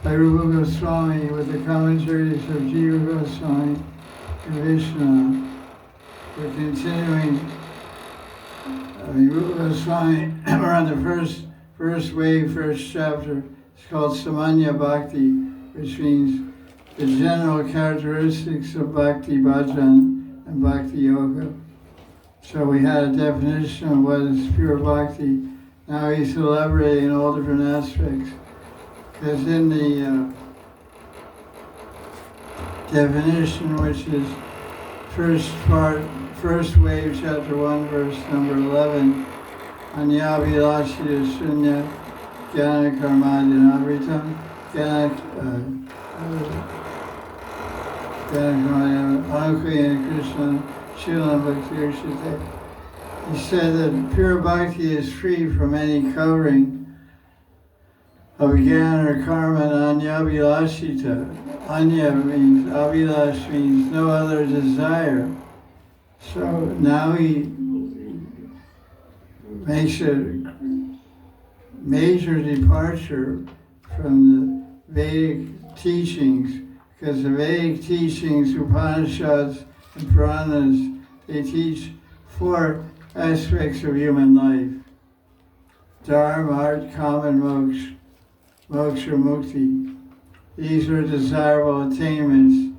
by Rupa Goswami with the commentaries of Jiva Goswami and Vishnu. We're continuing. Rupa Goswami, we're on the first wave, first chapter. It's called Samanya Bhakti, which means the general characteristics of Bhakti Bhajan and Bhakti Yoga. So we had a definition of what is pure Bhakti. Now he's elaborating all different aspects. Because in the definition, which is first wave, chapter 1, verse number 11, Anyabhilashita Shunya Jnana Karmadinamritam Jnana Karmadinamritam Krishna Bhakti. He said that pure bhakti is free from any covering of jnana or karma and anyabhilashita. Anya means, abhilash means no other desire. So now he makes a major departure from the Vedic teachings, because the Vedic teachings, Upanishads and Puranas, they teach 4 aspects of human life: dharma, art, kama, and moksha, mukti. These are desirable attainments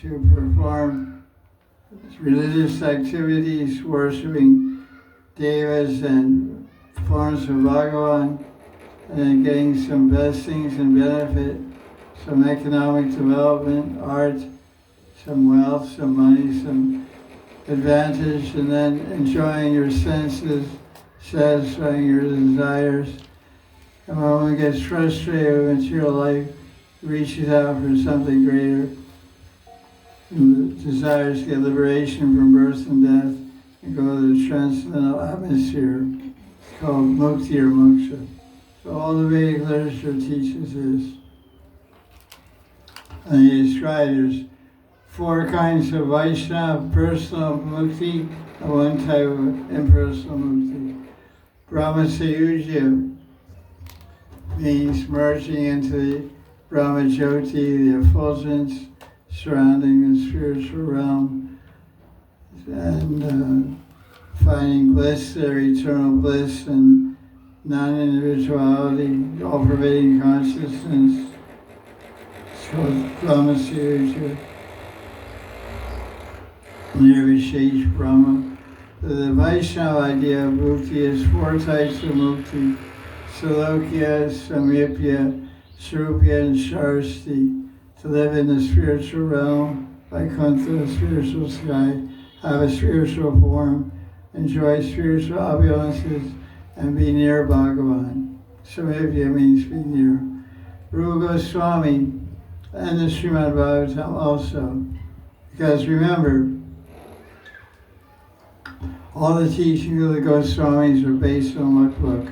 to perform religious activities, worshipping devas and forms of Bhagavan, and then getting some blessings and benefit, some economic development, art, some wealth, some money, some advantage, and then enjoying your senses, satisfying your desires. And when one gets frustrated with material life, reaches out for something greater, and desires to get liberation from birth and death and go to the transcendental atmosphere. It's called mukti or moksha. So all the Vedic literature teaches this. And he describes there's 4 kinds of Vaishnava: personal mukti and 1 type of impersonal mukti. Brahmasayuja means merging into the Brahma Jyoti, the effulgence surrounding the spiritual realm, and finding bliss there, eternal bliss and non-individuality, all-pervading consciousness. It's called Brahmasayuja. Nirvishesh Brahma. The Vaishnava idea of mukti is 4 types of mukti: Salokya, Samyipya, Srupya, and Sharasti. To live in the spiritual realm, Vaikuntha, the spiritual sky, have a spiritual form, enjoy spiritual opulences, and be near Bhagavan. Samyipya means be near. Rupa Goswami and the Srimad Bhagavatam also. Because remember, all the teachings of the Goswamis are based on what book?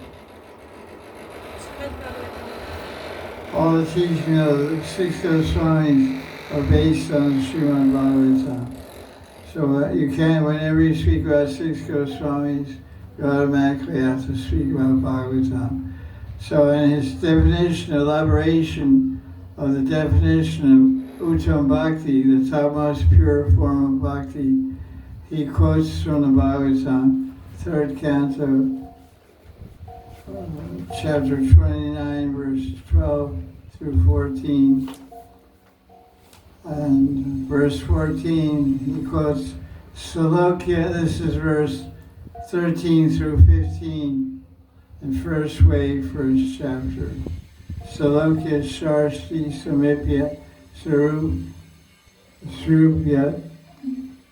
All the teachings of the 6 Goswamis are based on Srimad Bhagavatam. So you can't, whenever you speak about 6 Goswamis, you automatically have to speak about Bhagavatam. So in his definition, elaboration of the definition of Uttam Bhakti, the topmost pure form of Bhakti, he quotes from the Bhagavatam, 3rd canto, chapter 29, verse 12 through 14. And verse 14, he quotes Salokya, this is verse 13 through 15, in first wave, first chapter. Salokya Sharsti Samipya Srupya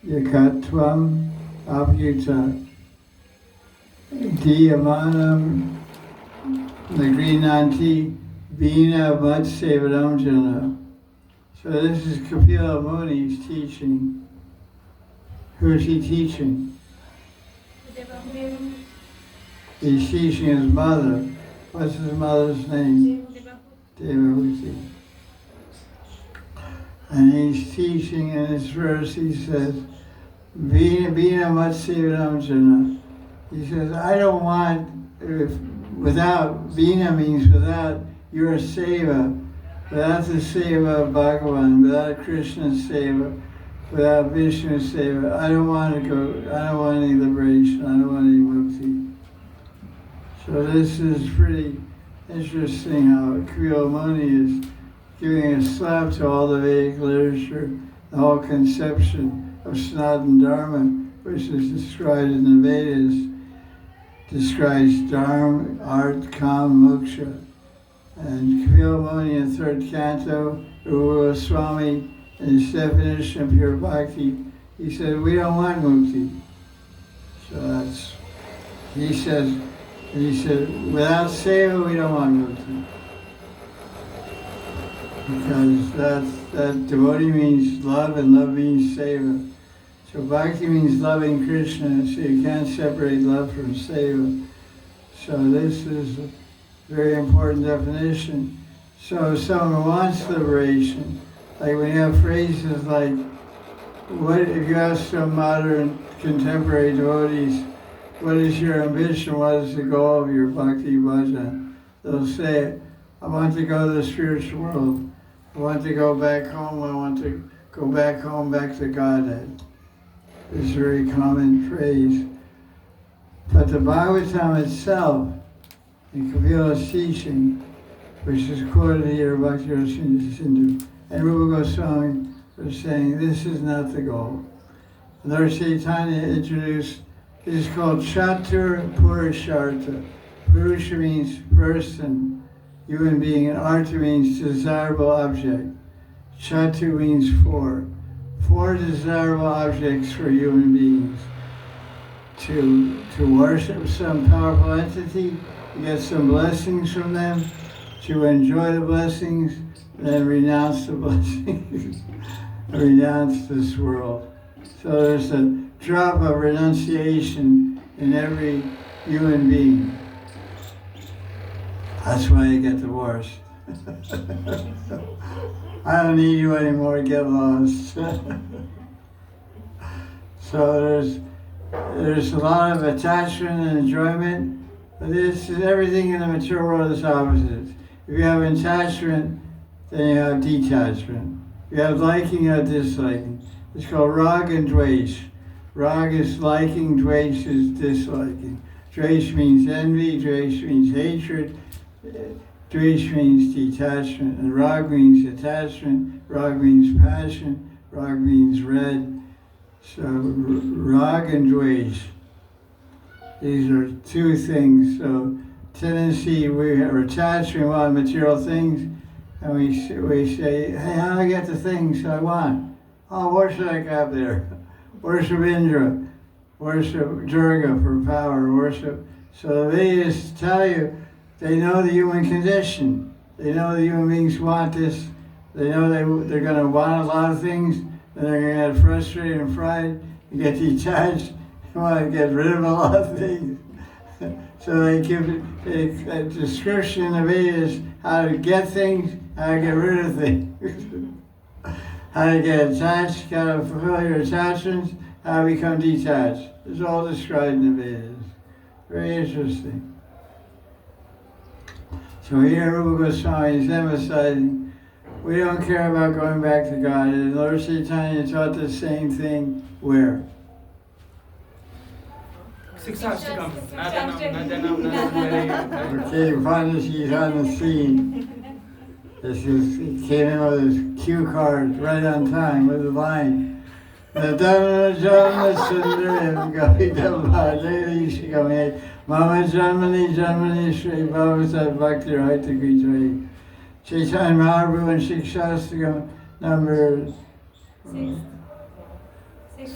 Yakatvam Abhyuta Diyamanam Nagrinanti Bina Vatsevaram Jana. So this is Kapila Muni's teaching. Who is he teaching? He's teaching his mother. What's his mother's name? Devahuti. And he's teaching in this verse, he says, Vina Vatsevaram Jana. He says, I don't want, without, Vina means without your seva, Without the seva of Bhagavan, without Krishna's seva, without Vishnu's seva, I don't want to go, I don't want any liberation, I don't want any mukti. So this is pretty interesting how Kriya Muni is giving a slap to all the Vedic literature, the whole conception of Sanatana Dharma, which is described in the Vedas, describes Dharma, art, Kam, Moksha. And Kriya Muni in third canto, Rupa Goswami, in his definition of pure bhakti, he said, we don't want mukti. So that's, he said, without seva, we don't want mukti. Because that devotee means love, and love means seva. So bhakti means loving Krishna, so you can't separate love from seva. So this is a very important definition. So if someone wants liberation, like when you have phrases like, what if you ask some modern contemporary devotees, what is your ambition, what is the goal of your bhakti bhajan? They'll say, I want to go to the spiritual world. I want to go back home. I want to go back home, back to Godhead. It's a very common phrase. But the Bhagavatam itself, in Kapila's teaching, which is quoted here by Bhakti Sindhu, and Rupa Goswami are saying this is not the goal. Lord Chaitanya introduced, it is called Chatur Purushartha. Purusha means person, human being, and Artha means desirable object. Chatur means four. Four desirable objects for human beings. To worship some powerful entity, to get some blessings from them, to enjoy the blessings, and then renounce the blessings, renounce this world. So there's a drop of renunciation in every human being. That's why you get divorced. I don't need you anymore, get lost. So there's a lot of attachment and enjoyment, but everything in the material world is opposite. If you have attachment, then you have detachment. If you have liking, you have disliking. It's called rag and dvesh. Rag is liking, dvesh is disliking. Dvesh means envy, dvesh means hatred, dvesh means detachment, and rag means attachment, rag means passion, rag means red. So rag and dvesh, these are two things. So tendency, we are attached, we want material things, and we say, hey, how do I get the things I want? Oh, what should I have there? Worship Indra, worship Durga for power, worship. So the Vedas tell you, they know the human condition. They know the human beings want this. They know they're going to want a lot of things, and they're going to get frustrated and fried, and get detached, and want to get rid of a lot of things. So they give a description in the Vedas how to get things, how to get rid of things. How to get attached, how to fulfill your attachments, how to become detached. It's all described in the Vedas. Very interesting. So here Rupa Goswami is emphasizing, we don't care about going back to God. And Lord Chaitanya taught the same thing where? Okay, Panashi is on the scene. He came in with his cue card right on time with the line. Madana Janma Sundaram Gavi Dhamma Lady Shikame Mama Janmani Janmani Shri Bhavasat Bhakti Raita Gujari Chaitanya Mahaprabhu and Shikshastakam number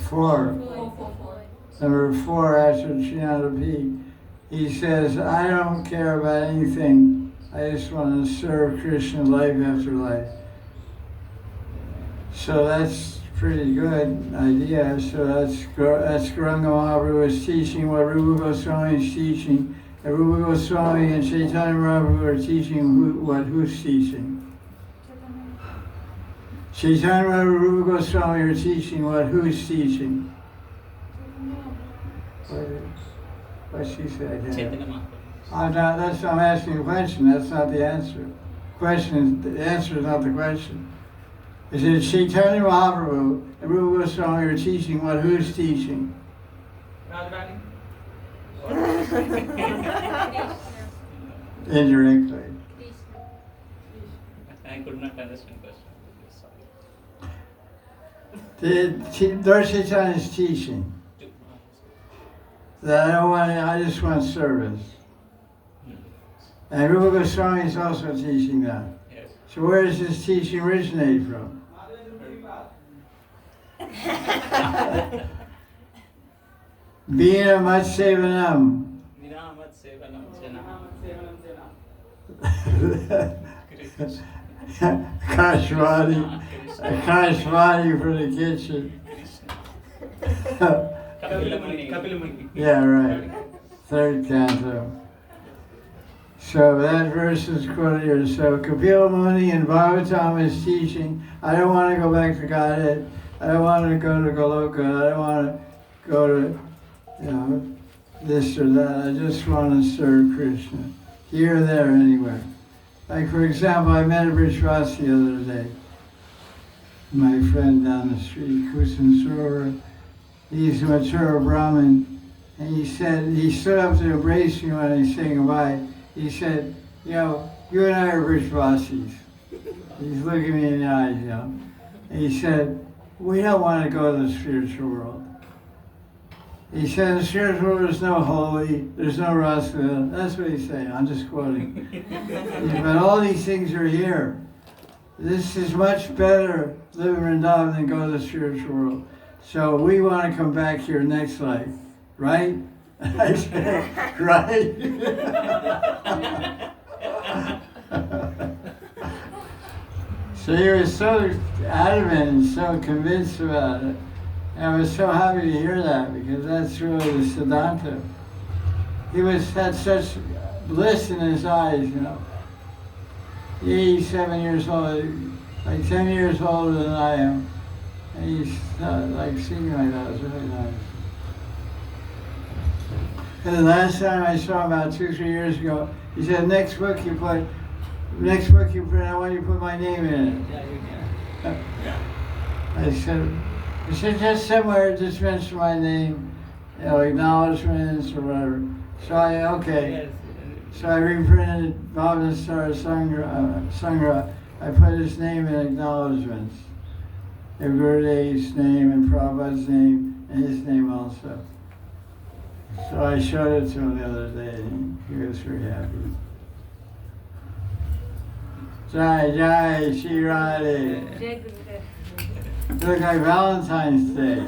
4. Number 4 after Shinada P. He says, I don't care about anything. I just want to serve Krishna life after life. So that's pretty good idea. So that's Gauranga Mahaprabhu is teaching what Rupa Goswami is teaching. And Rupa Goswami and Chaitanya Mahaprabhu are teaching who's teaching? Chaitanya Mahaprabhu and Rupa Goswami are teaching who's teaching? What she said? Yeah. I'm asking a question, that's not the answer. question, the answer is not the question. It says Chaitanya Mahaprabhu and Rupa Goswami are teaching what who's teaching? Indirectly. I could not understand question. Lord Chaitanya is teaching that I just want service. And Rupa Goswami is also teaching that. Yes. So where does this teaching originate from? Vina Matsevanam. Kashwadi for the kitchen. Yeah, right. Third canto. So that verse is quoted here. So Kapila Muni and Bhagavatam is teaching, I don't want to go back to Godhead. I don't want to go to Goloka. I don't want to go to, this or that. I just want to serve Krishna. Here or there, anywhere. Like, for example, I met a Brishvasi the other day. My friend down the street, Kusan Sora. He's a mature Brahmin. And he stood up to embrace me when I was saying goodbye. He said, you and I are Brishvasis. He's looking me in the eyes, And he said, we don't want to go to the spiritual world. He said, in the spiritual world there's no holy, there's no rasa. That's what he's saying. I'm just quoting. But all these things are here. This is much better living in Vrindavan than go to the spiritual world. So we want to come back here next life, right? I said, right? So he was so adamant and so convinced about it. And I was so happy to hear that because that's really the Siddhanta. He had such bliss in his eyes, 87 years old, like 10 years older than I am. And he's like singing like that. It was really nice. And the last time I saw him about 2-3 years ago, he said, next book you print, I want you to put my name in it. Yeah, you can. I said, just somewhere, just mention my name, acknowledgements or whatever. So okay. So I reprinted Bhavana Star Sangra. I put his name in acknowledgements. Gurudev's name and Prabhupada's name and his name also. So I showed it to him the other day and he was very happy. Jai Sri Radhe. Look like Valentine's Day.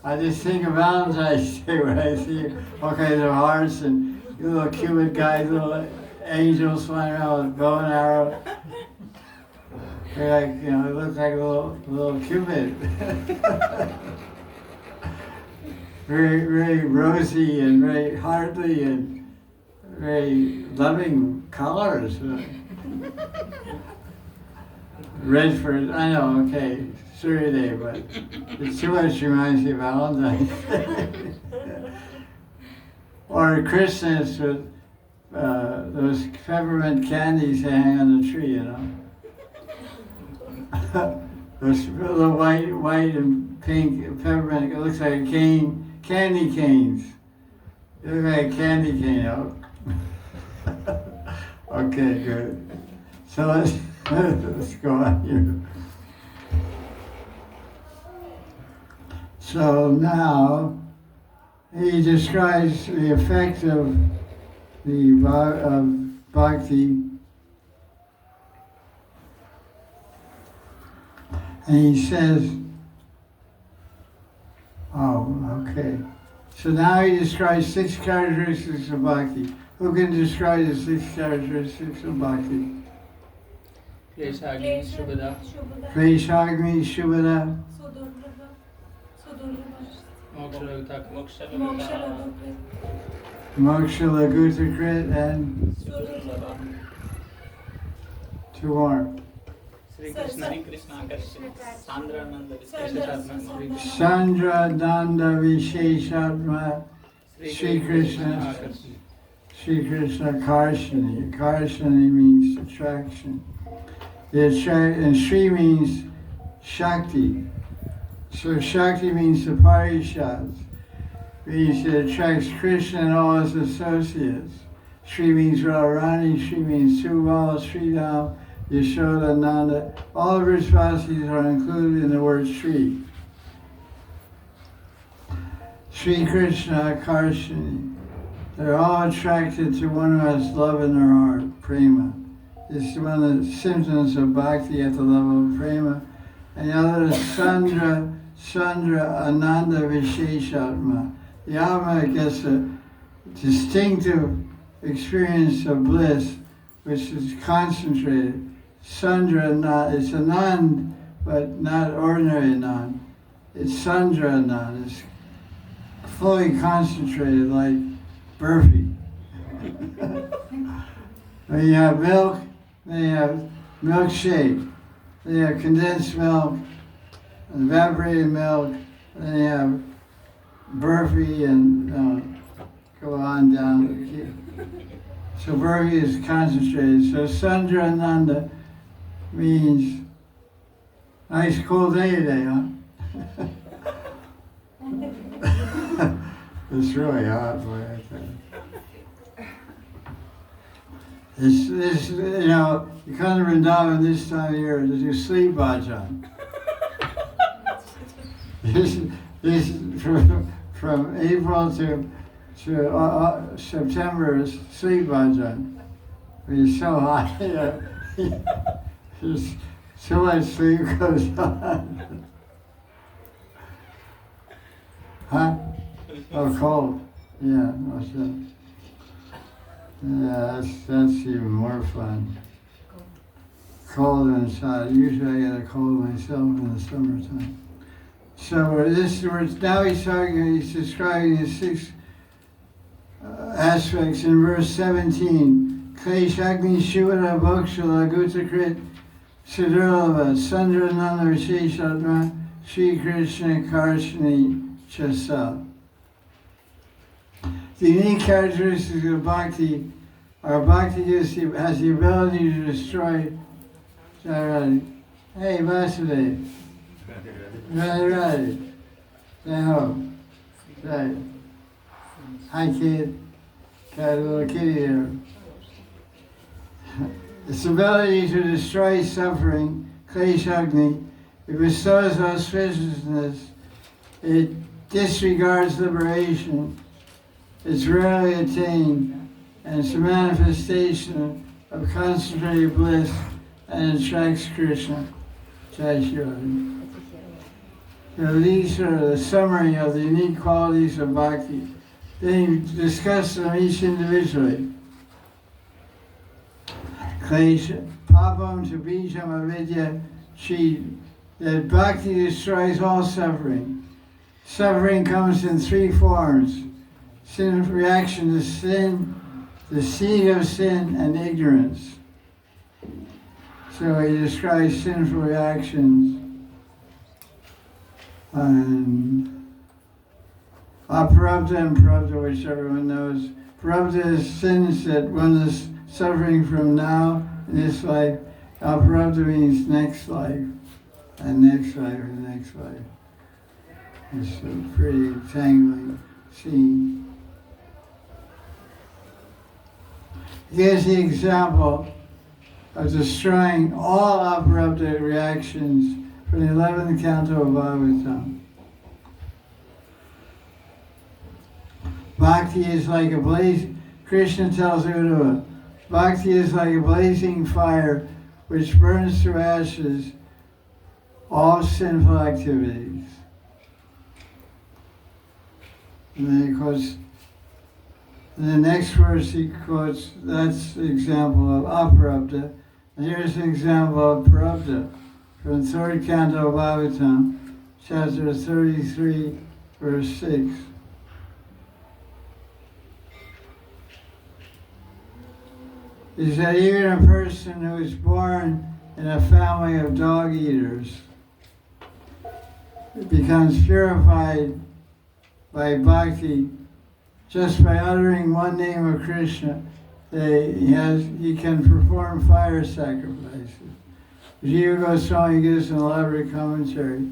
I just think of Valentine's Day when I see all kinds of hearts and little Cupid guys, little angels flying around with bow and arrow. They're like, it looks like a little Cupid. Very, very rosy and very heartly and very loving colors. Redford, I know, okay, Surya Day, but it too much reminds me of Valentine's Day. Or Christmas with those peppermint candies hang on the tree, Those little white and pink peppermint, it looks like a cane, candy canes. It looks like a candy cane, Okay, good. So let's go on here. So now he describes the effect of bhakti, and he says, So now he describes 6 characteristics of bhakti. Who can describe the 6 characteristics of bhakti? Kleshagni Shubhada. Kleshagni Shubhada. Moksha Lagutakrit and 2 more. Sri Krishna Sandra Nanda Visheshatma Sri Krishna Sri Krishna Karshani. Karshani means attraction. And Sri means Shakti. So Shakti means the Parishads. Means it attracts Krishna and all his associates. Sri means Radharani, Sri means Subal, Sridham, Yashoda, Nanda. All of Vrishvasis are included in the word Sri. Sri Krishna Karshani. They're all attracted to one who has love in their heart, prema. It's one of the symptoms of bhakti at the level of prema. And the other is Sandra Ananda Visheshatma. The Atma gets a distinctive experience of bliss, which is concentrated. Sandra Anand, it's Anand, but not ordinary Anand. It's Sandra Anand. It's fully concentrated like Burfi. When you have milk, then you have milkshake. Then you have condensed milk, evaporated milk, then you have Burfi and go on down. So Burfi is concentrated. So Sandra Ananda means nice cool day today, huh? It's really hot, boy. I tell you. This, you know, you come to Vrindavan this time of year to do sleep bhajan. This from April to September is sleep bhajan. It's so hot, you know. There's so much sleep goes on. Huh? Oh, cold. Yeah, what's that? Yeah, that's even more fun. Cold inside. Usually I get a cold myself in the summertime. So now he's describing the six aspects in verse 17. Kleshagni Shivara Bhokshula Gutakrit Siddharlava Sandra Nanda Visheshatma Sri Krishna Karshani Chasa. The unique characteristics of bhakti are bhakti has the ability to destroy Jai Radhe. Hey Vasudev. Radhe Radhe. Say ho. Say. Hi kid. Got a little kitty there. Its ability to destroy suffering, Kleshagni, it bestows auspiciousness, it disregards liberation, it's rarely attained, and it's a manifestation of concentrated bliss and attracts Krishna. Jai Sri Radhe. So these are the summary of the unique qualities of bhakti. Then he discusses them each individually. Klesha, papam to bijam avidya, that bhakti destroys all suffering. Suffering comes in three forms. Sin, reaction to sin, the seed of sin, and ignorance. So he describes sinful reactions. And aprabdha and prabdha, which everyone knows. Prabdha is sins that one is suffering from now in this life. Aprabdha means next life, and next life, and next life. It's a pretty tangling scene. Here's the example of destroying all aprabdha reactions from the 11th canto of Bhagavatam. Bhakti is like a blaze, Krishna tells Uddhava, Bhakti is like a blazing fire which burns to ashes all sinful activities. And then he quotes, in the next verse he quotes, that's the example of aprabdha. And here's an example of prabdha from 3rd canto of Bhagavatam, chapter 33, verse 6. Is that even a person who is born in a family of dog eaters becomes purified by bhakti just by uttering one name of Krishna, he can perform fire sacrifices. Jiva Goswami gives an elaborate commentary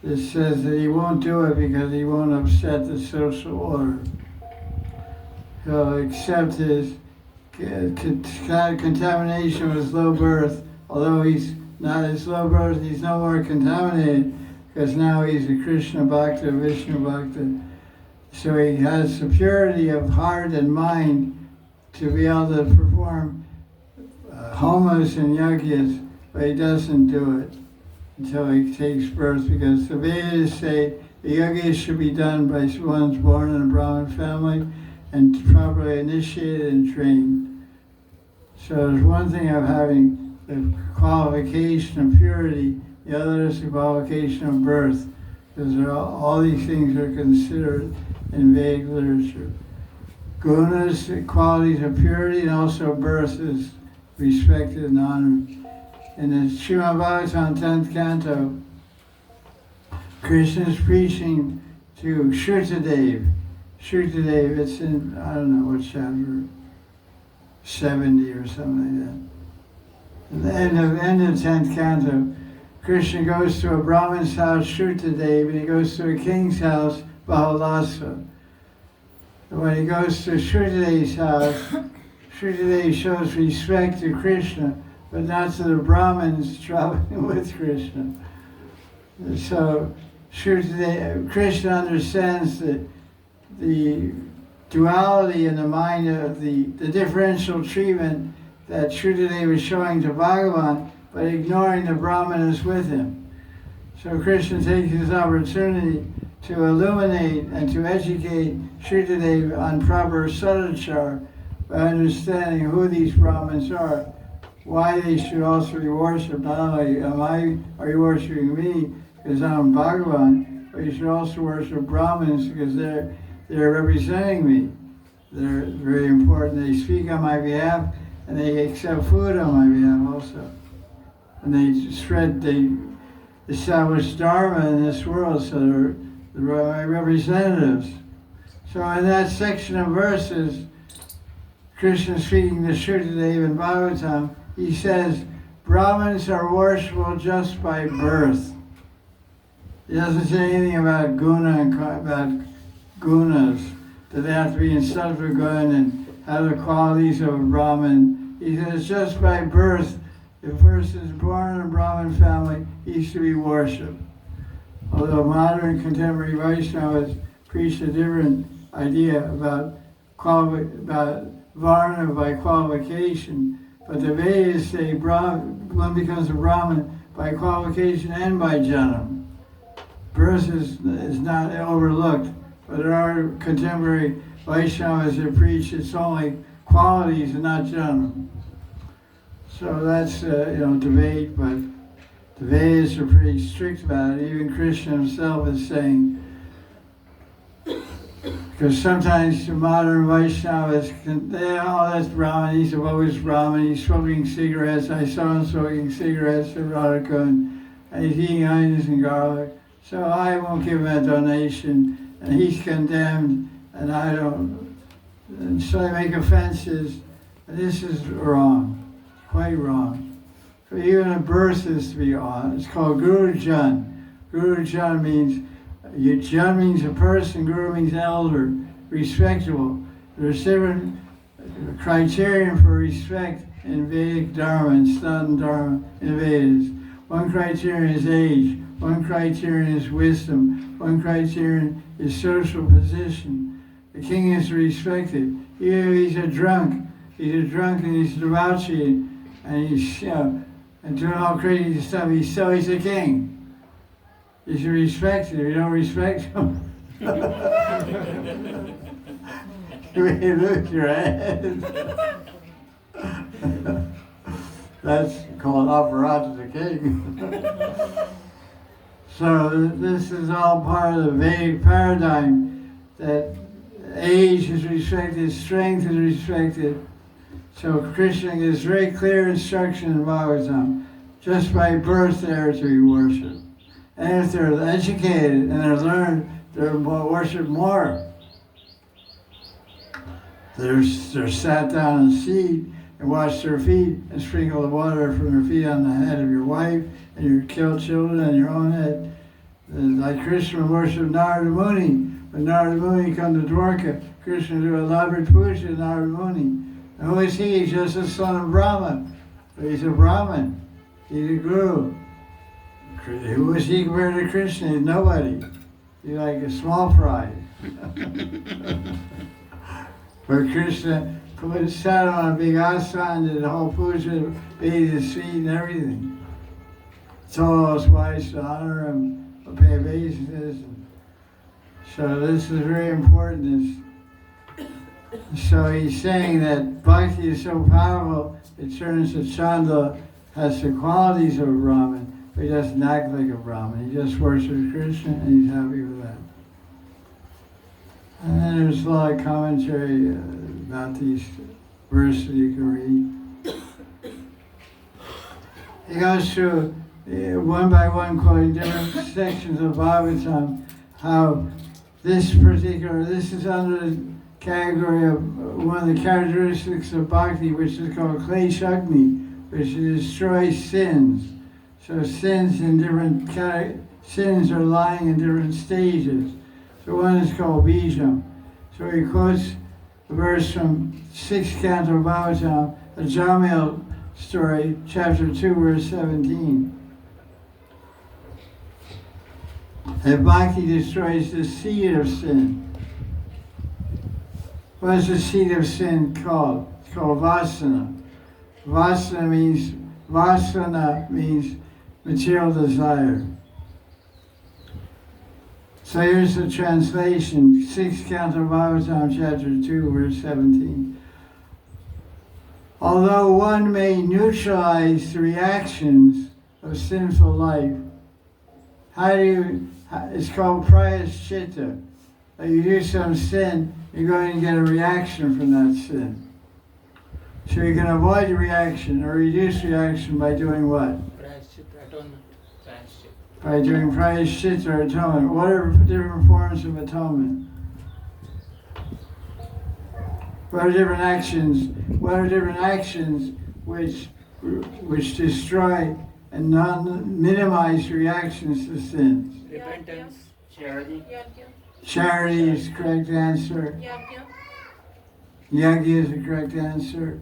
that says that he won't do it because he won't upset the social order. He'll accept his contamination with low birth, although he's not his low birth, he's no more contaminated because now he's a Krishna Bhakti, Vishnu Bhakti. So he has the purity of heart and mind to be able to perform homas and yajnas, but he doesn't do it until he takes birth, because the Vedas say the yajnas should be done by one's born in a Brahmin family and properly initiated and trained. So there's one thing of having the qualification of purity, the other is the qualification of birth, because all these things are considered in Vedic literature. Gunas, the qualities of purity, and also birth is respected and honored. In the Srimad Bhagavatam 10th canto, Krishna is preaching to Shrutadev. Shrutadev, it's in, I don't know what chapter, 70 or something like that. At the end of 10th canto, Krishna goes to a Brahmin's house, Shrutadev, and he goes to a king's house, Bahalasa. And when he goes to Shrutadev's house, Shrutadev shows respect to Krishna, but not to the Brahmins traveling with Krishna. So Krishna understands that the duality in the mind of the differential treatment that Shrutadev was showing to Bhagavan, but ignoring the Brahmanas with him. So Krishna takes his opportunity to illuminate and to educate Shrutadev on proper sadachar by understanding who these Brahmins are, why they should also be worshipped. Not only are you worshiping me because I'm Bhagavan, but you should also worship Brahmins because they're representing me. They're very important. They speak on my behalf and they accept food on my behalf also. And they establish Dharma in this world, so they're my representatives. So in that section of verses, Krishna speaking to Shrutadev in Bhagavatam, he says, Brahmins are worshipable just by birth. He doesn't say anything about guna and about gunas, that they have to be in sattva gun and have the qualities of a Brahmin. He says just by birth, if a person is born in a Brahmin family, he should be worshipped. Although modern contemporary Vaishnavas preach a different idea about Varna by qualification, but the Vedas say one becomes a Brahmin by qualification and by janam. Birth is not overlooked, but there are contemporary Vaishnavas that preach it's only qualities and not janam. So that's debate, but the Vedas are pretty strict about it. Even Krishna himself is saying, because sometimes the modern Vaishnavas, that's Brahmin, he's always Brahmin, he's smoking cigarettes, I saw him smoking cigarettes at Radhika, and he's eating onions and garlic, so I won't give him a donation, and he's condemned, and I don't, and so they make offenses, and this is wrong, quite wrong. So even a birth is to be on. It's called Guru Jan. Guru Jan means, Jan means a person, Guru means elder, respectable. There's different criterion for respect in Vedic Dharma and Sanatana Dharma in Vedas. One criterion is age, one criterion is wisdom, one criterion is social position. The king is respected. Even if he's a drunk and he's debauchery and he's and doing all crazy stuff, he's a king. You should respect him. If you don't respect him, you may lose your head. That's called operato the king. So this is all part of the Vedic paradigm, that age is respected, strength is respected. So Krishna gives very clear instruction in Bhagavatam. Just by birth they are to be worshipped. And if they're educated and they're learned, they're worshipped more. they're sat down in a seat and wash their feet and sprinkle the water from their feet on the head of your wife and your killed children and your own head. Like Krishna worshiped Narada Muni. When Narada Muni come to Dwarka, Krishna do elaborate puja to Narada Muni. And who is he? He's just a son of Brahma. He's a Brahmin. He's a guru. Who is he compared to Krishna? He's nobody. He's like a small fry. But Krishna sat on a big asana, did the whole puja, bathed his feet and everything. Told all his wives to honor him, to pay obeisances. So this is very important. So he's saying that bhakti is so powerful, it turns to Chandra, has the qualities of a Brahmin, but he doesn't act like a Brahmin. He just worships Krishna and he's happy with that. And then there's a lot of commentary about these verses you can read. He goes through one by one, quoting different sections of Bhagavatam, how this is under the category of one of the characteristics of bhakti, which is called kleshagni, which destroys sins. So sins are lying in different stages. So one is called bijam. So he quotes a verse from 6th canto of Bhagavatam, a Jamil story, chapter 2, verse 17. That bhakti destroys the seed of sin. What is the seed of sin called? It's called vasana. Vasana means material desire. So here's the translation, 6th canto of Bhagavatam, chapter 2, verse 17. Although one may neutralize the reactions of sinful life, it's called prayaschitta. You do some sin, you're going to get a reaction from that sin. So you can avoid the reaction or reduce reaction by doing what? Atonement. By doing prayaschitta or atonement. What are different forms of atonement? What are different actions? What are different actions which destroy and minimize reactions to sins? Repentance, charity. Charity is the correct answer. Yajna is the correct answer.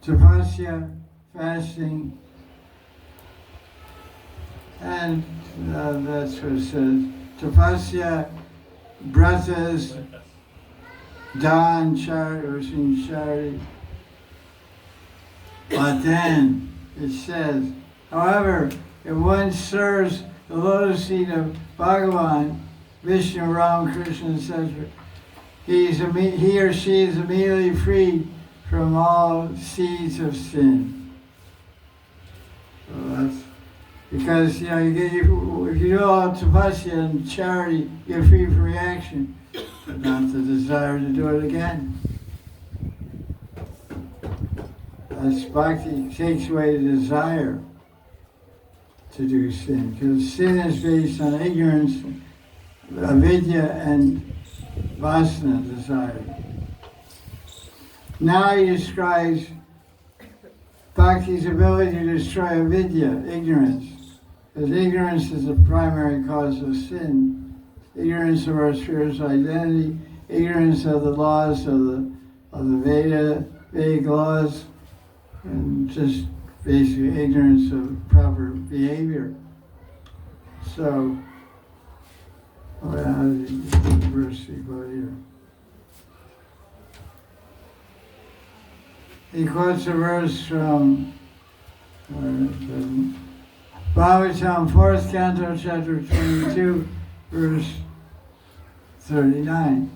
Tapasya, fasting. And that's what it says. Tapasya, bratas, dan, charity, or saying charity. But then it says, however, if one serves the lotus seed of Bhagavan, Vishnu, Ram, Krishna, etc., he or she is immediately freed from all seeds of sin. So that's because if you do all tapasya and charity, you're free from reaction, but not the desire to do it again. That's bhakti takes away the desire to do sin, because sin is based on ignorance, avidya, and vasana, desire. Now he describes bhakti's ability to destroy avidya, ignorance, because ignorance is the primary cause of sin. Ignorance of our spiritual identity, ignorance of the laws of the Vedic laws, and just basically ignorance of proper behavior. So, how did the verse go here? He quotes a verse from Bhagavatam, 4th canto, chapter 22, verse 39.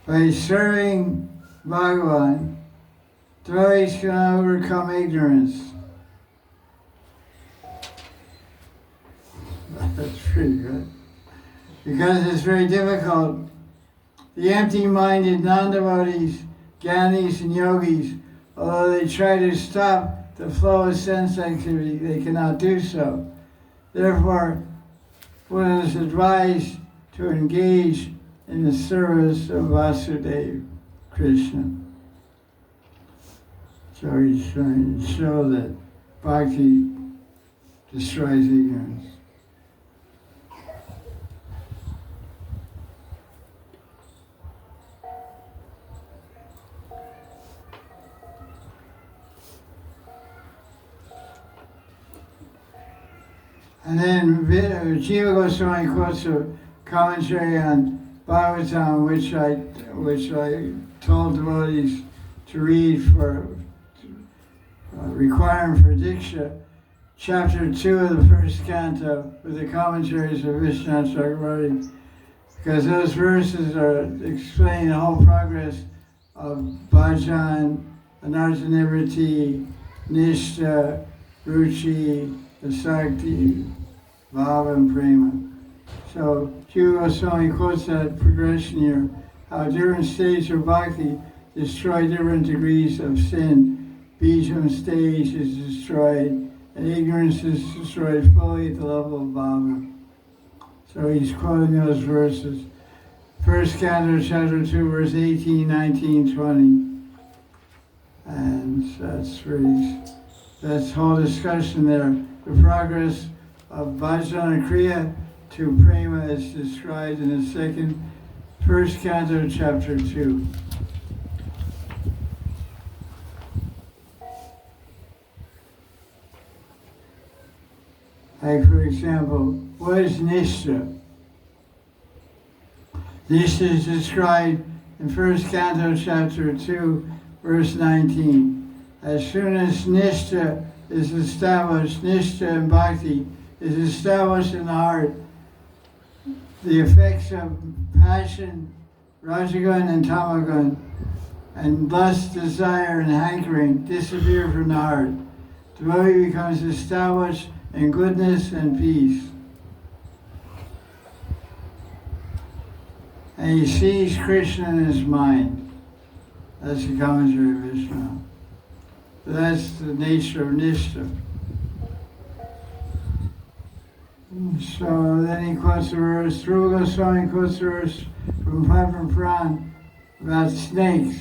By serving Bhagavan, devotees can overcome ignorance. That's pretty good. Because it's very difficult. The empty-minded non-devotees, jnanis and yogis, although they try to stop the flow of sense activity, they cannot do so. Therefore, one is advised to engage in the service of Vasudeva, Krishna. So he's trying to show that bhakti destroys ignorance. And then Jiva Goswami quotes a commentary on Bhagavatam, which I told devotees to read for requirement for Diksha, chapter 2 of the first canto, with the commentaries of Vishwanath Chakravarti, because those verses are explaining the whole progress of bhajan, anartha-nivriti, nishta, ruchi, asakti, bhava, and prema. So Jiva Goswami quotes that progression here, how different stages of bhakti destroy different degrees of sin. Bijam stage is destroyed, and ignorance is destroyed fully at the level of bhava. So he's quoting those verses. First canto, chapter 2, verse 18, 19, 20. And that's whole discussion there. The progress of bhajana kriya to prema is described in the first canto, chapter 2. Like, for example, what is nishta? Nishta is described in first canto, chapter 2, verse 19. As soon as nishta is established, nishta and bhakti is established in the heart, the effects of passion, rajagun and tamagun, and lust, desire, and hankering disappear from the heart. The devotee becomes established in goodness and peace. And he sees Krishna in his mind. That's the commentary of Vishnu. That's the nature of nishta. So then he quotes the verse, Rupa Goswami quotes the verse from Padma Puran about snakes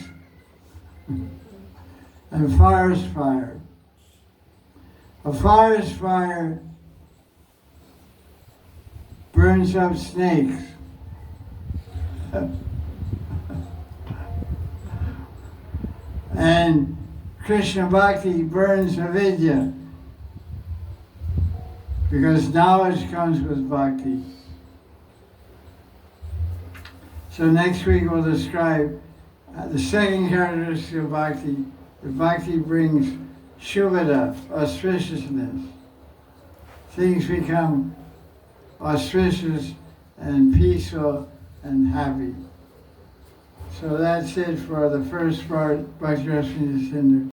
and forest fire. A forest fire burns up snakes. And Krishna Bhakti burns avidya, because knowledge comes with bhakti. So next week we'll describe the second characteristic of bhakti. That bhakti brings shubhada, auspiciousness. Things become auspicious and peaceful and happy. So that's it for the first part, Bhakti Rasmini Sindhu.